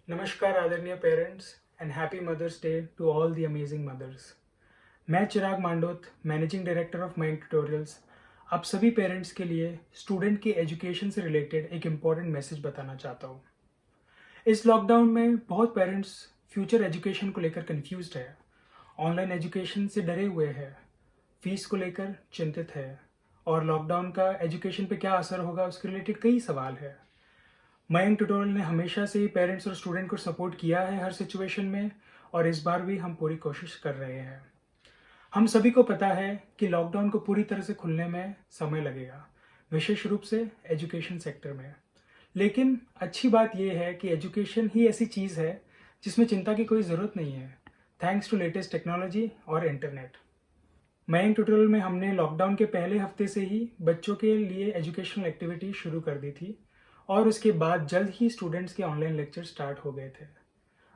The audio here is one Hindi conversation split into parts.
नमस्कार आदरणीय parents and happy mother's day to all the amazing mothers. मैं Chirag Mandot, managing director of Mayank tutorials, आप सभी पेरेंट्स के लिए स्टूडेंट की एजुकेशन से रिलेटेड एक इम्पॉर्टेंट मैसेज बताना चाहता हूँ। इस लॉकडाउन में बहुत पेरेंट्स फ्यूचर एजुकेशन को लेकर कंफ्यूज्ड है, ऑनलाइन एजुकेशन से डरे हुए हैं, फीस को लेकर चिंतित है और लॉकडाउन का एजुकेशन पे क्या असर होगा उसके रिलेटेड कई सवाल है। मयंक ट्यूटोरियल ने हमेशा से ही पेरेंट्स और स्टूडेंट को सपोर्ट किया है हर सिचुएशन में, और इस बार भी हम पूरी कोशिश कर रहे हैं। हम सभी को पता है कि लॉकडाउन को पूरी तरह से खुलने में समय लगेगा, विशेष रूप से एजुकेशन सेक्टर में। लेकिन अच्छी बात यह है कि एजुकेशन ही ऐसी चीज़ है जिसमें चिंता की कोई ज़रूरत नहीं है, थैंक्स टू लेटेस्ट टेक्नोलॉजी और इंटरनेट। मयंक ट्यूटोरियल में हमने लॉकडाउन के पहले हफ्ते से ही बच्चों के लिए एजुकेशनल एक्टिविटी शुरू कर दी थी और उसके बाद जल्द ही स्टूडेंट्स के ऑनलाइन लेक्चर स्टार्ट हो गए थे।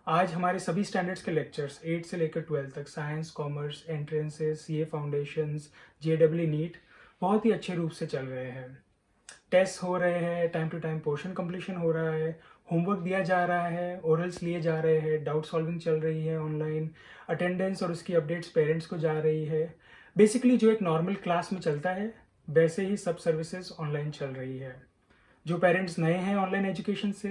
आज हमारे सभी स्टैंडर्ड्स के लेक्चर्स 8 से लेकर 12 तक, science, commerce, entrances, CA foundations, जेडब्ल्यू नीट बहुत ही अच्छे रूप से चल रहे हैं। टेस्ट हो रहे हैं, time to time portion completion हो रहा है, होमवर्क दिया जा रहा है, ओरल्स लिए जा रहे हैं, डाउट सॉल्विंग चल रही है ऑनलाइन, अटेंडेंस और उसकी अपडेट्स पेरेंट्स को जा रही है। बेसिकली जो एक नॉर्मल क्लास में चलता है वैसे ही सब सर्विसेज ऑनलाइन चल रही है। जो पेरेंट्स नए हैं ऑनलाइन एजुकेशन से,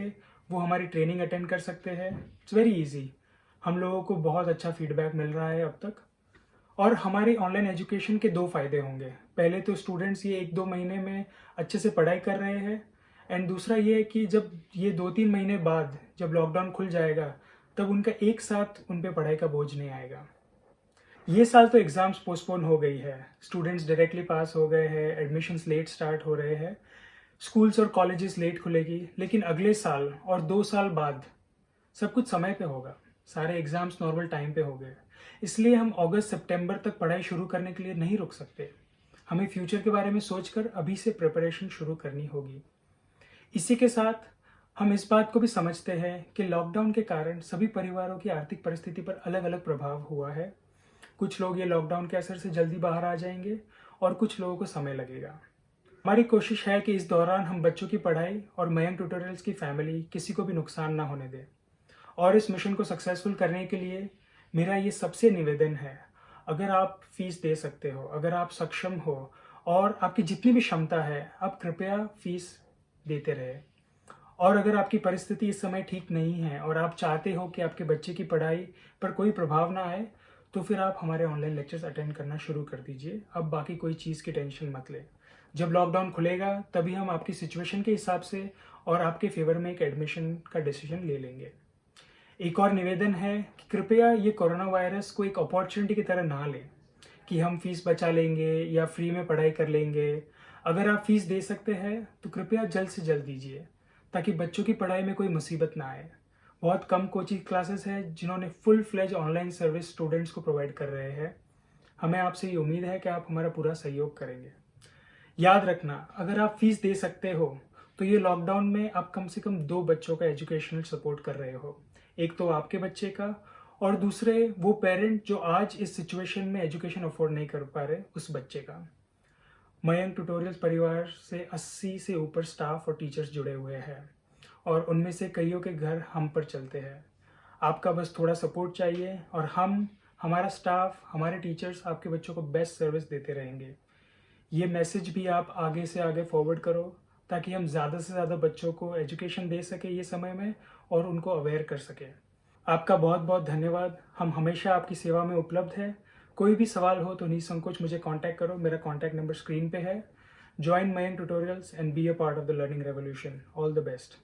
वो हमारी ट्रेनिंग अटेंड कर सकते हैं। It's very easy. हम लोगों को बहुत अच्छा फीडबैक मिल रहा है अब तक। और हमारी ऑनलाइन एजुकेशन के दो फायदे होंगे। पहले तो स्टूडेंट्स ये 1-2 महीने में अच्छे से पढ़ाई कर रहे हैं, एंड दूसरा ये है कि जब ये 2-3 महीने बाद जब लॉकडाउन खुल जाएगा तब उनका एक साथ उन पर पढ़ाई का बोझ नहीं आएगा। ये साल तो एग्ज़ाम्स पोस्टपोन हो गई है, स्टूडेंट्स डायरेक्टली पास हो गए हैं, एडमिशन्स लेट स्टार्ट हो रहे हैं, स्कूल्स और कॉलेजेस लेट खुलेगी, लेकिन अगले साल और 2 साल बाद सब कुछ समय पे होगा। सारे एग्जाम्स नॉर्मल टाइम पे हो गए, इसलिए हम अगस्त सितंबर तक पढ़ाई शुरू करने के लिए नहीं रुक सकते। हमें फ्यूचर के बारे में सोचकर अभी से प्रिपरेशन शुरू करनी होगी। इसी के साथ हम इस बात को भी समझते हैं कि लॉकडाउन के कारण सभी परिवारों की आर्थिक परिस्थिति पर अलग अलग प्रभाव हुआ है। कुछ लोग ये लॉकडाउन के असर से जल्दी बाहर आ जाएंगे और कुछ लोगों को समय लगेगा। हमारी कोशिश है कि इस दौरान हम बच्चों की पढ़ाई और मयंक ट्यूटोरियल्स की फैमिली किसी को भी नुकसान ना होने दें। और इस मिशन को सक्सेसफुल करने के लिए मेरा ये सबसे निवेदन है, अगर आप फीस दे सकते हो, अगर आप सक्षम हो और आपकी जितनी भी क्षमता है, आप कृपया फीस देते रहे। और अगर आपकी परिस्थिति इस समय ठीक नहीं है और आप चाहते हो कि आपके बच्चे की पढ़ाई पर कोई प्रभाव ना आए, तो फिर आप हमारे ऑनलाइन लेक्चर्स अटेंड करना शुरू कर दीजिए। अब बाकी कोई चीज़ की टेंशन मत ले। जब लॉकडाउन खुलेगा तभी हम आपकी सिचुएशन के हिसाब से और आपके फेवर में एक एडमिशन का डिसीजन ले लेंगे। एक और निवेदन है कि कृपया ये कोरोना वायरस को एक अपॉर्चुनिटी की तरह ना लें कि हम फीस बचा लेंगे या फ्री में पढ़ाई कर लेंगे। अगर आप फीस दे सकते हैं तो कृपया जल्द से जल्द दीजिए, ताकि बच्चों की पढ़ाई में कोई मुसीबत ना आए। बहुत कम कोचिंग क्लासेस हैं जिन्होंने full fledge online service students को प्रोवाइड कर रहे हैं। हमें आपसे ये उम्मीद है कि आप हमारा पूरा सहयोग करेंगे। याद रखना, अगर आप फीस दे सकते हो तो ये लॉकडाउन में आप कम से कम 2 बच्चों का एजुकेशनल सपोर्ट कर रहे हो। एक तो आपके बच्चे का, और दूसरे वो पेरेंट जो आज इस सिचुएशन में एजुकेशन अफोर्ड नहीं कर पा रहे, उस बच्चे का। मयंक ट्यूटोरियल्स परिवार से 80 से ऊपर स्टाफ और टीचर्स जुड़े हुए हैं और उनमें से कईयों के घर हम पर चलते हैं। आपका बस थोड़ा सपोर्ट चाहिए और हमारा स्टाफ, हमारे टीचर्स आपके बच्चों को बेस्ट सर्विस देते रहेंगे। ये मैसेज भी आप आगे से आगे फॉरवर्ड करो, ताकि हम ज़्यादा से ज़्यादा बच्चों को एजुकेशन दे सके ये समय में और उनको अवेयर कर सके। आपका बहुत बहुत धन्यवाद। हम हमेशा आपकी सेवा में उपलब्ध है। कोई भी सवाल हो तो निसंकोच मुझे कांटेक्ट करो। मेरा कांटेक्ट नंबर स्क्रीन पे है। Join Mayank tutorials and be a part of the learning revolution. All the best.